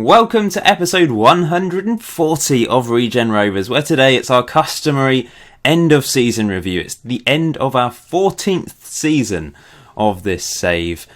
Welcome to episode 140 of Regen Rovers, where today it's our customary end of season review. It's the end of our 14th season of this save,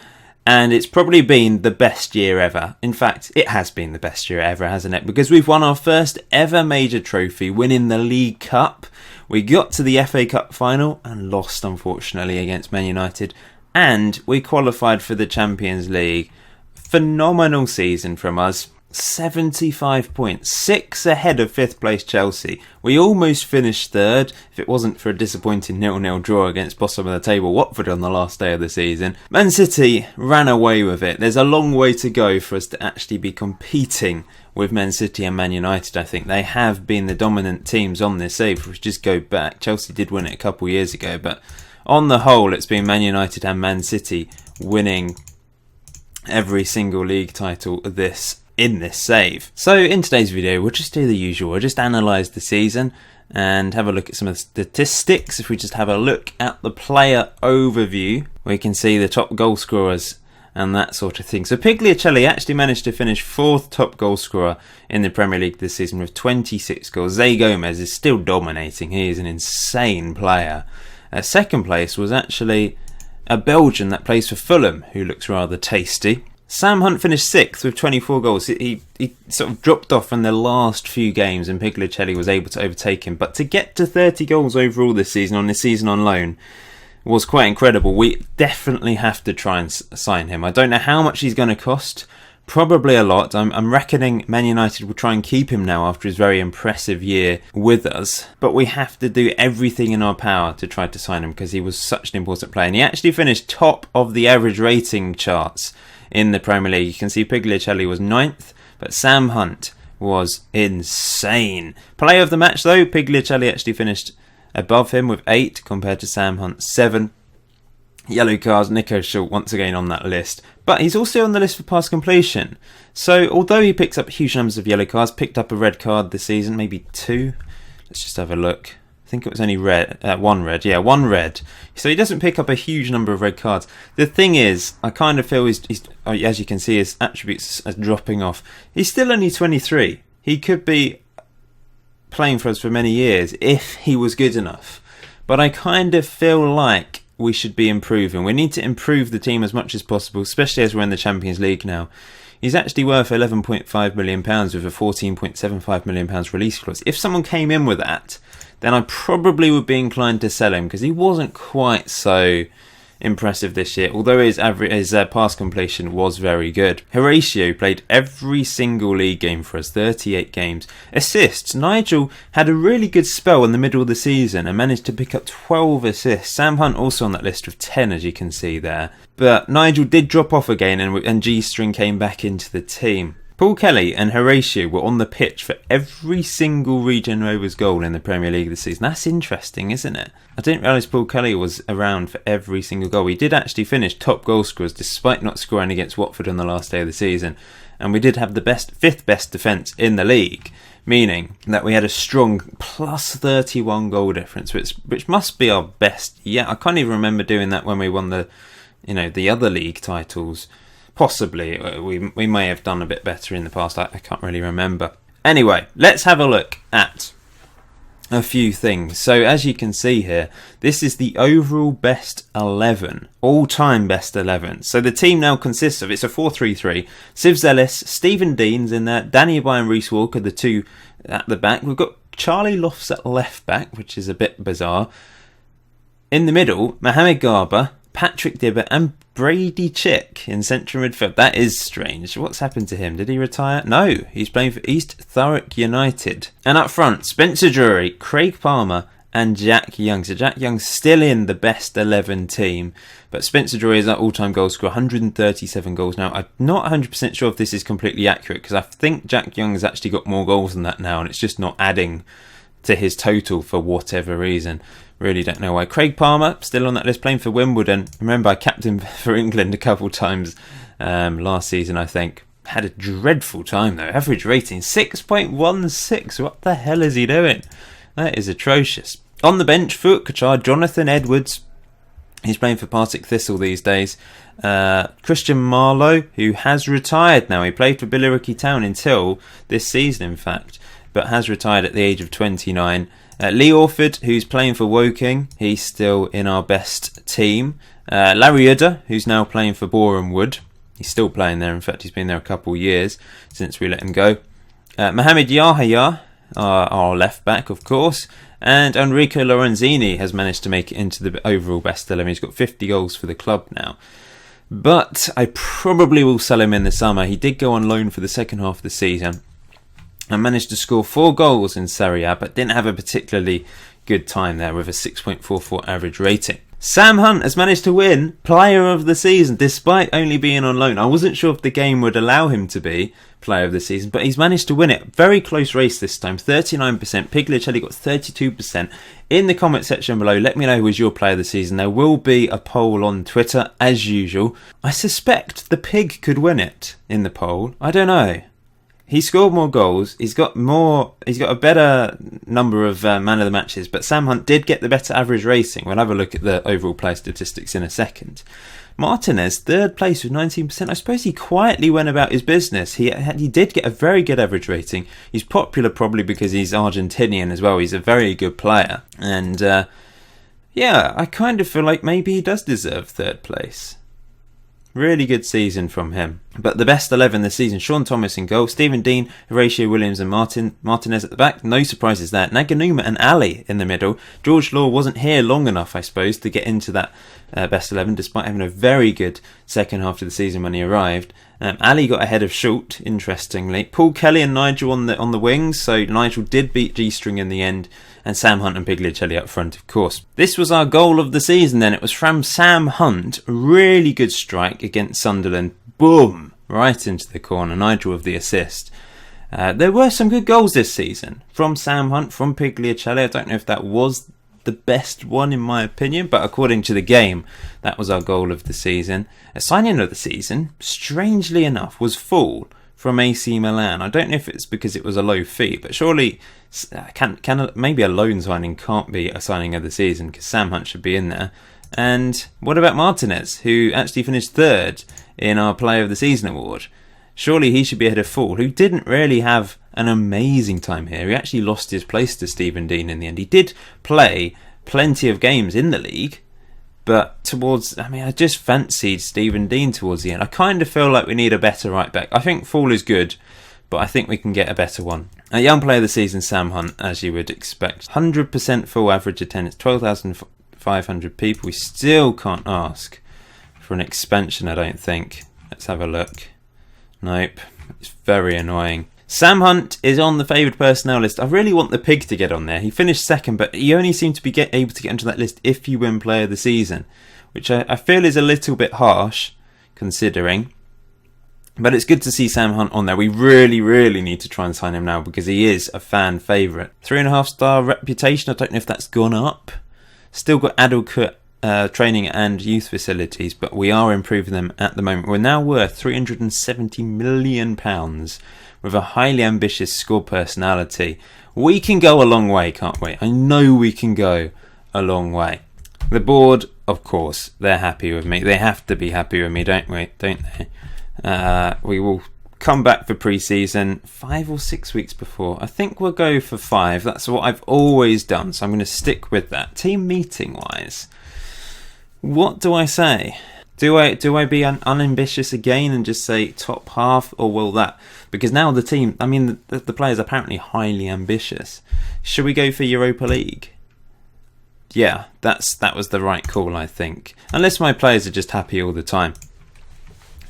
and it's probably been the best year ever. In fact, it has been the best year ever, hasn't it? Because we've won our first ever major trophy, winning the League Cup. We got to the FA Cup final and lost, unfortunately, against Man United, and we qualified for the Champions League. Phenomenal season from us. 75 points, 6 ahead of 5th place Chelsea. We almost finished third if it wasn't for a disappointing 0-0 draw against bottom of the table Watford on the last day of the season. Man City ran away with it. There's a long way to go for us to actually be competing with Man City and Man United. I think they have been the dominant teams on this save. If we just go back, Chelsea did win it a couple of years ago, but on the whole it's been Man United and Man City winning every single league title in this save. So in today's video we'll just do the usual. We'll just analyse the season and have a look at some of the statistics. If we just have a look at the player overview, we can see the top goal scorers and that sort of thing. So Pigliuccelli actually managed to finish 4th top goal scorer in the Premier League this season with 26 goals. Zé Gomez is still dominating. He is an insane player. Second place was actually a Belgian that plays for Fulham, who looks rather tasty. Sam Hunt finished 6th with 24 goals. He sort of dropped off in the last few games and Pigliuccelli was able to overtake him. But to get to 30 goals overall this season on loan was quite incredible. We definitely have to try and sign him. I don't know how much he's going to cost. Probably a lot. I'm reckoning Man United will try and keep him now after his very impressive year with us. But we have to do everything in our power to try to sign him because he was such an important player. And he actually finished top of the average rating charts in the Premier League. You can see Pigliuccelli was 9th, but Sam Hunt was insane. Player of the match though, Pigliuccelli actually finished above him with 8 compared to Sam Hunt 7. Yellow cards, Nico Schultz once again on that list. But he's also on the list for pass completion. So although he picks up huge numbers of yellow cards, picked up a red card this season, maybe 2. Let's just have a look. I think it was only one red. Yeah, 1 red. So he doesn't pick up a huge number of red cards. The thing is, I kind of feel he's as you can see, his attributes are dropping off. He's still only 23. He could be playing for us for many years if he was good enough. But I kind of feel like we should be improving. We need to improve the team as much as possible, especially as we're in the Champions League now. He's actually worth £11.5 million with a £14.75 million release clause. If someone came in with that, then I probably would be inclined to sell him because he wasn't quite so impressive this year, although his pass completion was very good. Horatio played every single league game for us, 38 games. Assists, Nigel had a really good spell in the middle of the season and managed to pick up 12 assists. Sam Hunt also on that list with 10, as you can see there. But Nigel did drop off again and G-String came back into the team. Paul Kelly and Horatio were on the pitch for every single Regen Rovers goal in the Premier League this season. That's interesting, isn't it? I didn't realise Paul Kelly was around for every single goal. He did actually finish top goal scorers despite not scoring against Watford on the last day of the season. And we did have the 5th best defence in the league, meaning that we had a strong plus 31 goal difference, which must be our best. Yeah, I can't even remember doing that when we won the other league titles. Possibly, we may have done a bit better in the past, I can't really remember. Anyway, let's have a look at a few things. So as you can see here, this is the overall best 11, all-time best 11. So the team now consists of, it's a 4-3-3, Siv Ellis, Stephen Dean's in there, Danny By and Reece Walker, the two at the back. We've got Charlie Lofts at left back, which is a bit bizarre. In the middle, Mohamed Garba, Patrick Dibber and Brady Chick in central midfield. That is strange. What's happened to him? Did he retire? No, he's playing for East Thurrock United. And up front, Spencer Drury, Craig Palmer and Jack Young. So Jack Young's still in the best 11 team. But Spencer Drury is our all-time goal scorer, 137 goals now. I'm not 100% sure if this is completely accurate because I think Jack Young has actually got more goals than that now and it's just not adding to his total for whatever reason. Really don't know why. Craig Palmer, still on that list, playing for Wimbledon. Remember, I capped him for England a couple times last season, I think. Had a dreadful time, though. Average rating, 6.16. What the hell is he doing? That is atrocious. On the bench, Foot Kachar, Jonathan Edwards, He's playing for Partick Thistle these days. Christian Marlowe, who has retired now. He played for Billericay Town until this season, in fact, but has retired at the age of 29. Lee Orford, who's playing for Woking. He's still in our best team. Larry Udder, who's now playing for Boreham Wood. He's still playing there. In fact, he's been there a couple of years since we let him go. Mohamed Yahya, our left back, of course. And Enrico Lorenzini has managed to make it into the overall best 11. He's got 50 goals for the club now. But I probably will sell him in the summer. He did go on loan for the second half of the season and managed to score 4 goals in Serie A, but didn't have a particularly good time there with a 6.44 average rating. Sam Hunt has managed to win Player of the Season despite only being on loan. I wasn't sure if the game would allow him to be Player of the Season, but he's managed to win it. Very close race this time, 39%. Pigliacelli got 32%. In the comment section below, let me know who was your Player of the Season. There will be a poll on Twitter as usual. I suspect the Pig could win it in the poll. I don't know. He scored more goals. He's got a better number of man of the matches, but Sam Hunt did get the better average rating. We'll have a look at the overall player statistics in a second. Martinez, third place with 19%. I suppose he quietly went about his business. He did get a very good average rating. He's popular probably because he's Argentinian as well. He's a very good player. And yeah, I kind of feel like maybe he does deserve third place. Really good season from him. But the best 11 this season, Sean Thomas in goal, Stephen Dean, Horatio Williams and Martinez at the back. No surprises there. Naganuma and Ali in the middle. George Law wasn't here long enough, I suppose, to get into that best 11, despite having a very good second half of the season when he arrived. Ali got ahead of Schultz, interestingly. Paul Kelly and Nigel on the wings, so Nigel did beat G-String in the end. And Sam Hunt and Pigliacelli up front, of course. This was our goal of the season then. It was from Sam Hunt. Really good strike against Sunderland. Boom! Right into the corner. Nigel with the assist. There were some good goals this season. From Sam Hunt, from Pigliacelli. I don't know if that was the best one in my opinion, but according to the game, that was our goal of the season. A signing of the season, strangely enough, was Fall from AC Milan. I don't know if it's because it was a low fee, but surely maybe a loan signing can't be a signing of the season because Sam Hunt should be in there. And what about Martinez, who actually finished third in our Player of the Season award? Surely he should be ahead of Fall, who didn't really have an amazing time here. He actually lost his place to Stephen Dean in the end. He did play plenty of games in the league, but I just fancied Stephen Dean towards the end. I kind of feel like we need a better right back. I think Fall is good, but I think we can get a better one. A young player of the season, Sam Hunt, as you would expect. 100% full average attendance, 12,500 people. We still can't ask for an expansion, I don't think. Let's have a look. Nope. It's very annoying. Sam Hunt is on the favoured personnel list. I really want the Pig to get on there. He finished second, but he only seemed to be able to get into that list if you win Player of the Season, which I feel is a little bit harsh, considering. But it's good to see Sam Hunt on there. We really, really need to try and sign him now because he is a fan favourite. 3.5-star reputation. I don't know if that's gone up. Still got adequate training and youth facilities, but we are improving them at the moment. We're now worth £370 million with a highly ambitious squad personality. We can go a long way, can't we? I know we can go a long way. The board, of course, they're happy with me. They have to be happy with me, don't they? We will come back for pre-season 5 or 6 weeks before. I think we'll go for 5. That's what I've always done, so I'm going to stick with that. Team meeting wise, what do I say? Do I be unambitious again and just say top half, or will that? Because now the team, the players are apparently highly ambitious. Should we go for Europa League? Yeah, that was the right call, I think. Unless my players are just happy all the time.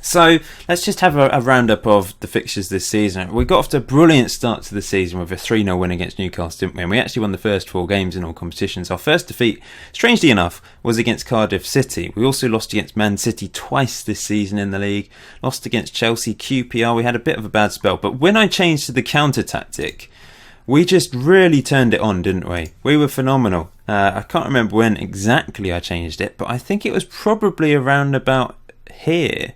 So let's just have a roundup of the fixtures this season. We got off to a brilliant start to the season with a 3-0 win against Newcastle, didn't we? And we actually won the first 4 games in all competitions. Our first defeat, strangely enough, was against Cardiff City. We also lost against Man City twice this season in the league. Lost against Chelsea, QPR. We had a bit of a bad spell. But when I changed to the counter tactic, we just really turned it on, didn't we? We were phenomenal. I can't remember when exactly I changed it, but I think it was probably around about here.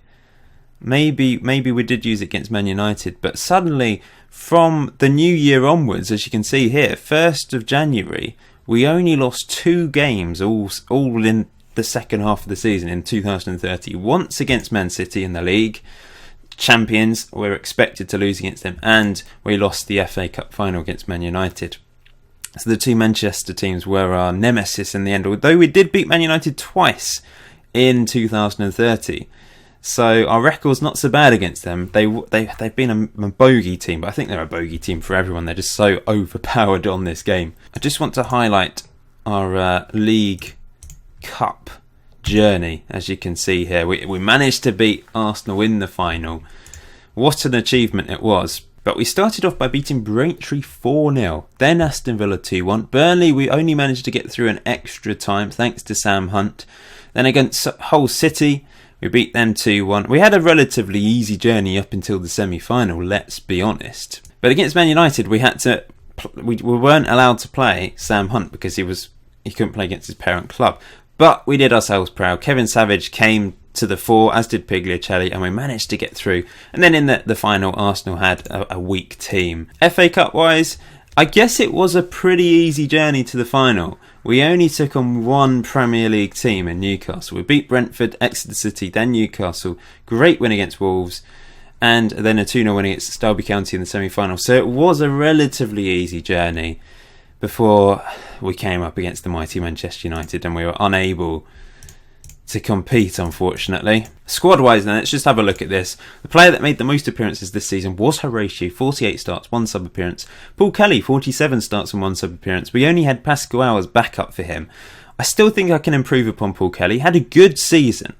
Maybe we did use it against Man United, but suddenly from the new year onwards, as you can see here, 1st of January, we only lost 2 games all in the second half of the season in 2030, once against Man City in the league. Champions, we were expected to lose against them, and we lost the FA Cup final against Man United. So the two Manchester teams were our nemesis in the end, although we did beat Man United twice in 2030. So our record's not so bad against them. They've been a bogey team, but I think they're a bogey team for everyone. They're just so overpowered on this game. I just want to highlight our League Cup journey. As you can see here, we managed to beat Arsenal in the final. What an achievement it was. But we started off by beating Braintree 4-0, then Aston Villa 2-1. Burnley, we only managed to get through an extra time thanks to Sam Hunt. Then against Hull City, we beat them 2-1. We had a relatively easy journey up until the semi-final, let's be honest. But against Man United, we weren't allowed to play Sam Hunt because he couldn't play against his parent club. But we did ourselves proud. Kevin Savage came to the fore, as did Pigliuccelli, and we managed to get through. And then in the final, Arsenal had a weak team. FA Cup wise, I guess it was a pretty easy journey to the final. We only took on one Premier League team in Newcastle. We beat Brentford, Exeter City, then Newcastle. Great win against Wolves, and then a 2-0 win against Derby County in the semi-final. So it was a relatively easy journey before we came up against the mighty Manchester United, and we were unable to compete, unfortunately. Squad-wise then, let's just have a look at this. The player that made the most appearances this season was Horatio, 48 starts, 1 sub-appearance. Paul Kelly, 47 starts and 1 sub-appearance. We only had Pascual as backup for him. I still think I can improve upon Paul Kelly. He had a good season.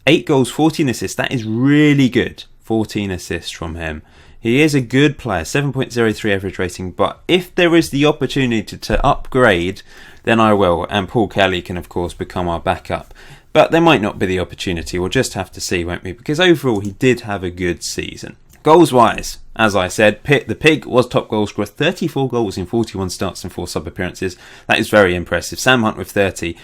8 goals, 14 assists. That is really good. 14 assists from him. He is a good player, 7.03 average rating, but if there is the opportunity to upgrade, then I will, and Paul Kelly can of course become our backup. But there might not be the opportunity, we'll just have to see, won't we? Because overall he did have a good season. Goals wise, as I said, the Pig was top goal scorer, 34 goals in 41 starts and 4 sub-appearances. That is very impressive. Sam Hunt with 30.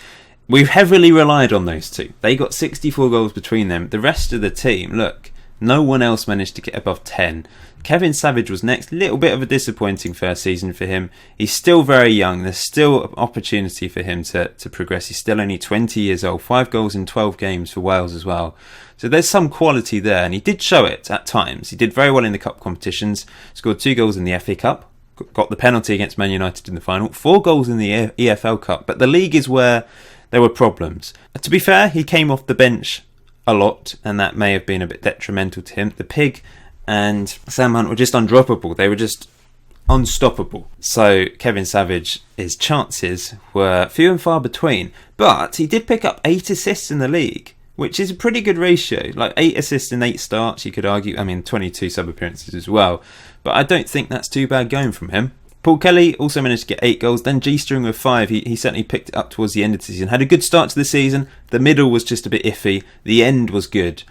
We've heavily relied on those two. They got 64 goals between them. The rest of the team, look, no one else managed to get above 10. Kevin Savage was next. Little bit of a disappointing first season for him. He's still very young. There's still an opportunity for him to progress. He's still only 20 years old. 5 goals in 12 games for Wales as well. So there's some quality there, and he did show it at times. He did very well in the cup competitions. Scored 2 goals in the FA Cup. Got the penalty against Man United in the final. 4 goals in the EFL Cup. But the league is where there were problems. To be fair, he came off the bench a lot, and that may have been a bit detrimental to him. The Pig and Sam Hunt were just undroppable. They were just unstoppable. So Kevin Savage's chances were few and far between. But he did pick up 8 assists in the league, which is a pretty good ratio. Like 8 assists in 8 starts, you could argue. 22 sub-appearances as well. But I don't think that's too bad going from him. Paul Kelly also managed to get 8 goals. Then G-String with 5. He certainly picked it up towards the end of the season. Had a good start to the season. The middle was just a bit iffy. The end was good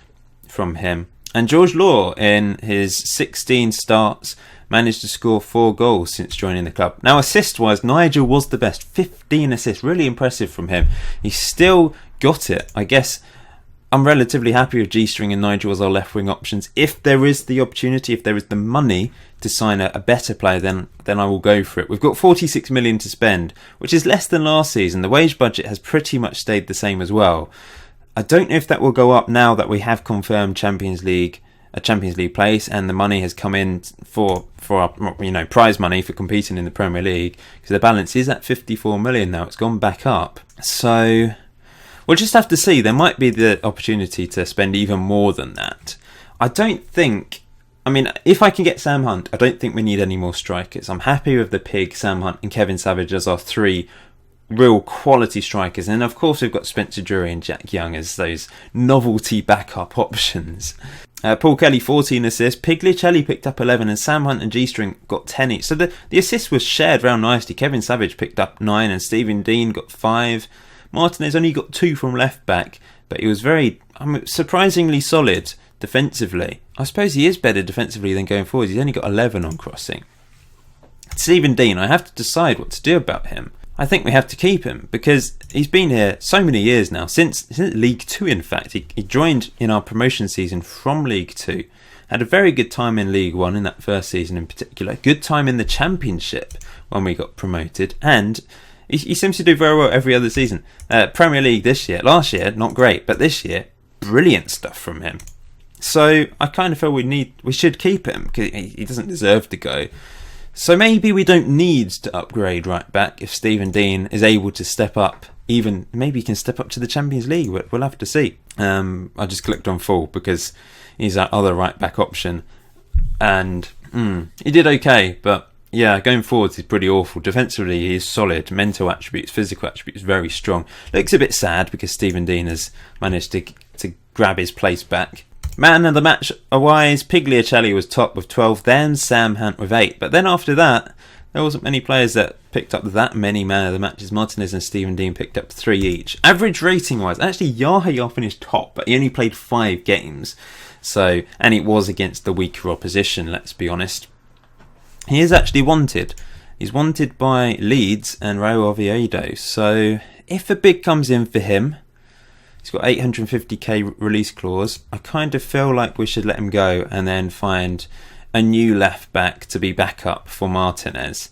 from him. And George Law, in his 16 starts, managed to score 4 goals since joining the club. Now, assist-wise, Nigel was the best. 15 assists. Really impressive from him. He still got it. I guess I'm relatively happy with G-String and Nigel as our left-wing options. If there is the opportunity, if there is the money to sign a better player, then I will go for it. We've got 46 million to spend, which is less than last season. The wage budget has pretty much stayed the same as well. I don't know if that will go up now that we have confirmed a Champions League place, and the money has come in for our, prize money for competing in the Premier League, because the balance is at 54 million now. It's gone back up. So we'll just have to see. There might be the opportunity to spend even more than that. If I can get Sam Hunt, I don't think we need any more strikers. I'm happy with the Pig, Sam Hunt and Kevin Savage as our 3 real quality strikers. And of course we've got Spencer Drury and Jack Young as those novelty backup options. Paul Kelly 14 assists, Pigliuccelli picked up 11, and Sam Hunt and G-String got 10 each. So the assists was shared round nicely. Kevin Savage picked up 9 and Stephen Dean got 5. Martinez only got 2 from left back, but he was very surprisingly solid defensively. I suppose he is better defensively than going forward. He's only got 11 on crossing. Stephen Dean, I have to decide what to do about him. I think we have to keep him because he's been here so many years now, since League 2 in fact. He joined in our promotion season from League 2, had a very good time in League 1 in that first season in particular, good time in the Championship when we got promoted, and He seems to do very well every other season. Premier League last year, not great, but this year, brilliant stuff from him. So I kind of feel we should keep him because he doesn't deserve to go. So maybe we don't need to upgrade right back if Stephen Dean is able to step up. Even maybe he can step up to the Champions League. We'll have to see. I just clicked on full because he's our other right back option, and he did okay, but yeah, going forwards he's pretty awful. Defensively he's solid, mental attributes, physical attributes very strong. Looks a bit sad because Stephen Dean has managed to grab his place back. Man of the match wise, Pigliacelli was top with 12, then Sam Hunt with 8. But then after that, there wasn't many players that picked up that many man of the matches. Martinez and Stephen Dean picked up 3 each. Average rating wise, actually Yahya finished top, but he only played 5 games. So, and it was against the weaker opposition, let's be honest. He is actually wanted. He's wanted by Leeds and Real Oviedo. So, if a bid comes in for him, he's got 850k release clause. I kind of feel like we should let him go and then find a new left back to be backup for Martinez.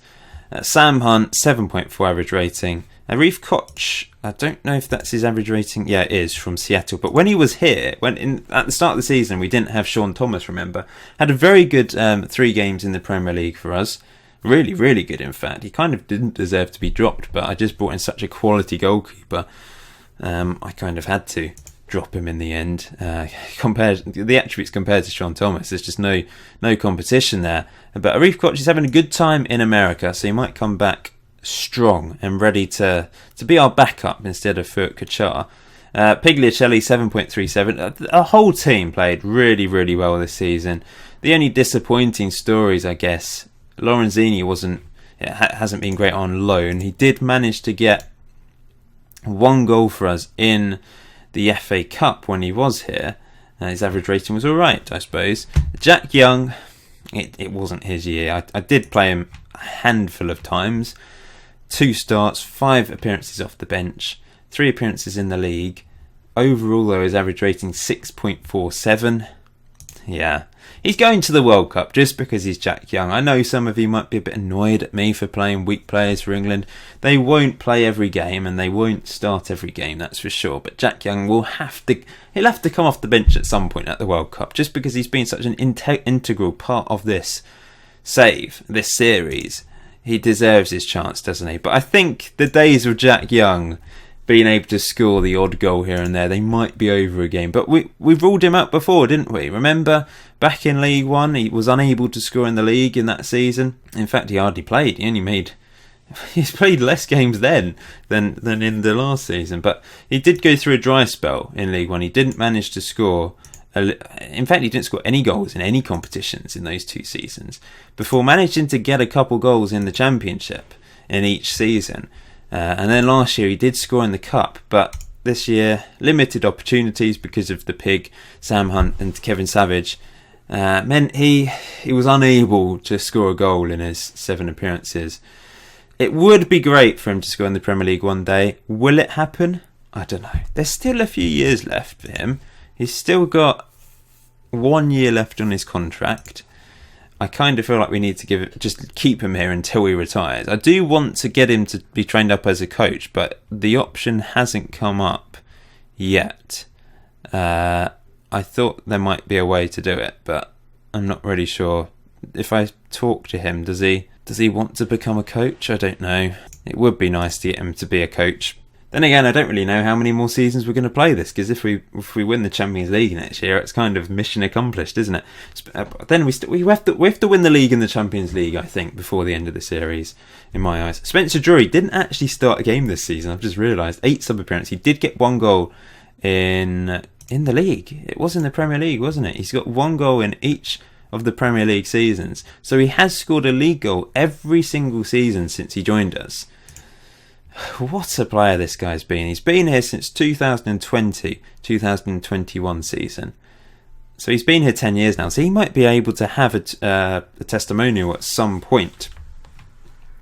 Sam Hunt, 7.4 average rating. Reef Koch, I don't know if that's his average rating. Yeah, it is, from Seattle. But when he was here, at the start of the season, we didn't have Sean Thomas, remember. Had a very good 3 games in the Premier League for us. Really, really good, in fact. He kind of didn't deserve to be dropped, but I just brought in such a quality goalkeeper. I kind of had to drop him in the end. Compared the attributes compared to Sean Thomas, there's just no competition there. But Arif Koch is having a good time in America, so he might come back strong and ready to be our backup instead of Fuat Kachar. Pigliacelli 7.37. A whole team played really, really well this season. The only disappointing stories, I guess, Lorenzini hasn't been great on loan. He did manage to get 1 goal for us in the FA Cup when he was here. His average rating was alright, I suppose. Jack Young, it wasn't his year. I did play him a handful of times. 2 starts, 5 appearances off the bench, 3 appearances in the league. Overall, though, his average rating 6.47. Yeah, he's going to the World Cup just because he's Jack Young. I know some of you might be a bit annoyed at me for playing weak players for England. They won't play every game and they won't start every game, that's for sure. But Jack Young he'll have to come off the bench at some point at the World Cup just because he's been such an integral part of this series. He deserves his chance, doesn't he? But I think the days of Jack Young being able to score the odd goal here and there, they might be over again. But we've ruled him out before, didn't we? Remember, back in League One, he was unable to score in the league in that season. In fact, he hardly played. He's played less games then than in the last season. But he did go through a dry spell in League One. He didn't manage to score. In fact, he didn't score any goals in any competitions in those 2 seasons before managing to get a couple goals in the Championship in each season. And then last year he did score in the Cup, but this year limited opportunities because of the pig, Sam Hunt and Kevin Savage, meant he was unable to score a goal in his 7 appearances. It would be great for him to score in the Premier League one day. Will it happen? I don't know. There's still a few years left for him. He's still got 1 year left on his contract. I kind of feel like we need to just keep him here until he retires. I do want to get him to be trained up as a coach, but the option hasn't come up yet. I thought there might be a way to do it, but I'm not really sure. If I talk to him, does he want to become a coach? I don't know. It would be nice to get him to be a coach. Then again, I don't really know how many more seasons we're going to play this, because if we win the Champions League next year, it's kind of mission accomplished, isn't it? Then we have to win the league and the Champions League, I think, before the end of the series, in my eyes. Spencer Drury didn't actually start a game this season. I've just realised 8 sub appearances. He did get 1 goal in the league. It was in the Premier League, wasn't it? He's got 1 goal in each of the Premier League seasons, so he has scored a league goal every single season since he joined us. What a player this guy's been. He's been here since 2020-2021 season. So he's been here 10 years now. So he might be able to have a testimonial at some point.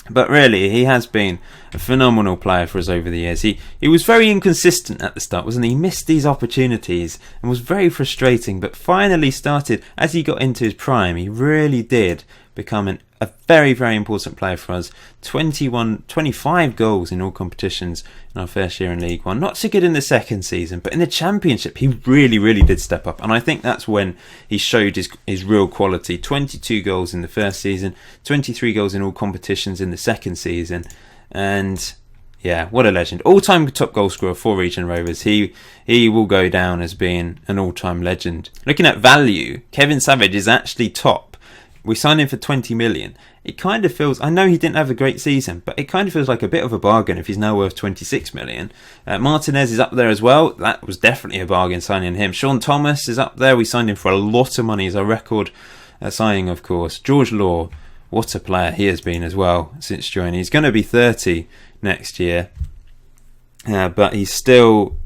But really, he has been a phenomenal player for us over the years. He was very inconsistent at the start, wasn't he? He missed these opportunities and was very frustrating. But finally started, as he got into his prime, he really did become a very, very important player for us. 25 goals in all competitions in our first year in League One. Not so good in the second season, but in the Championship, he really, really did step up. And I think that's when he showed his real quality. 22 goals in the first season, 23 goals in all competitions in the second season. And yeah, what a legend. All-time top goal scorer for Regen Rovers. He will go down as being an all-time legend. Looking at value, Kevin Savage is actually top. We signed him for 20 million. It kind of feels, I know he didn't have a great season, but it kind of feels like a bit of a bargain if he's now worth 26 million. Martinez is up there as well. That was definitely a bargain signing him. Sean Thomas is up there. We signed him for a lot of money. He's our record signing, of course. George Law, what a player he has been as well since joining. He's going to be 30 next year, but he's still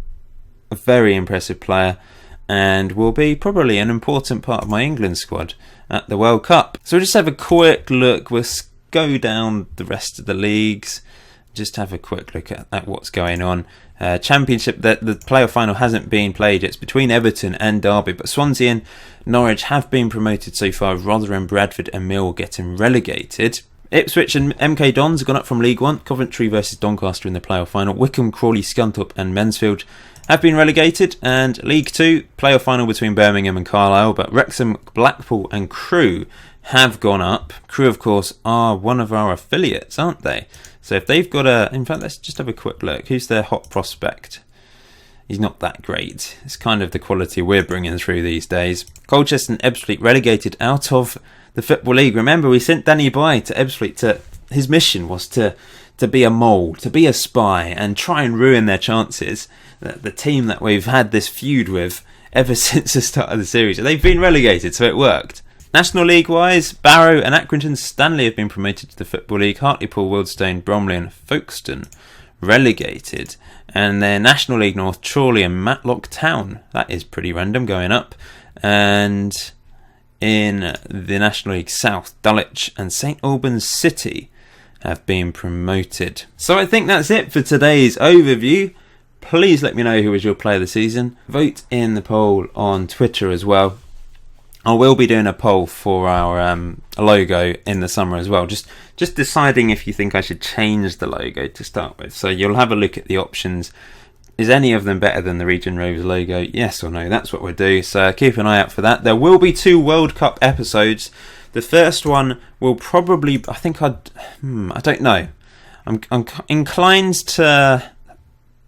a very impressive player and will be probably an important part of my England squad at the World Cup. So we'll just have a quick look. We'll go down the rest of the leagues, just have a quick look at what's going on. Championship, the playoff final hasn't been played. It's between Everton and Derby, but Swansea and Norwich have been promoted so far. Rotherham, Bradford and Mill getting relegated. Ipswich and MK Dons have gone up from League One. Coventry versus Doncaster in the playoff final. Wycombe, Crawley, Scunthorpe and Mansfield have been relegated. And League 2, playoff final between Birmingham and Carlisle. But Wrexham, Blackpool and Crewe have gone up. Crewe, of course, are one of our affiliates, aren't they? So if they've got in fact, let's just have a quick look. Who's their hot prospect? He's not that great. It's kind of the quality we're bringing through these days. Colchester and Ebbsfleet relegated out of the Football League. Remember, we sent Danny Bye to Ebbsfleet. His mission was to be a mole, to be a spy, and try and ruin their chances. The team that we've had this feud with ever since the start of the series. They've been relegated, so it worked. National League-wise, Barrow and Accrington Stanley have been promoted to the Football League. Hartlepool, Wealdstone, Bromley and Folkestone relegated. And then National League North, Chorley and Matlock Town. That is pretty random, going up. And in the National League South, Dulwich and St Albans City have been promoted. So I think that's it for today's overview. Please let me know who was your player of the season. Vote in the poll on Twitter as well. I will be doing a poll for our logo in the summer as well. Just deciding if you think I should change the logo to start with. So you'll have a look at the options. Is any of them better than the Regen Rovers logo? Yes or no? That's what we'll do. So keep an eye out for that. There will be 2 World Cup episodes. The first one will probably, I don't know. I'm inclined to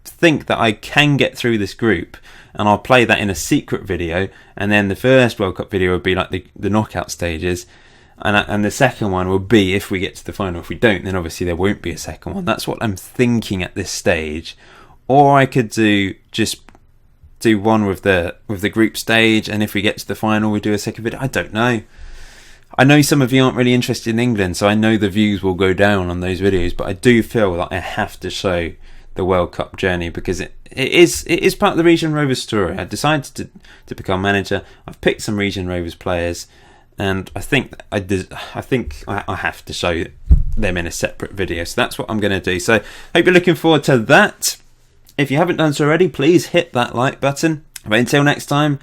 think that I can get through this group, and I'll play that in a secret video, and then the first World Cup video would be like the knockout stages, and the second one will be if we get to the final. If we don't, then obviously there won't be a second one. That's what I'm thinking at this stage. Or I could do one with the group stage, and if we get to the final we do a second video. I don't know. I know some of you aren't really interested in England, so I know the views will go down on those videos, but I do feel that I have to show the World Cup journey because it is part of the Regen Rovers story. I decided to become manager. I've picked some Regen Rovers players, and I think I have to show them in a separate video. So that's what I'm going to do. So hope you're looking forward to that. If you haven't done so already, please hit that like button. But until next time,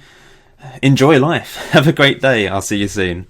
enjoy life. Have a great day. I'll see you soon.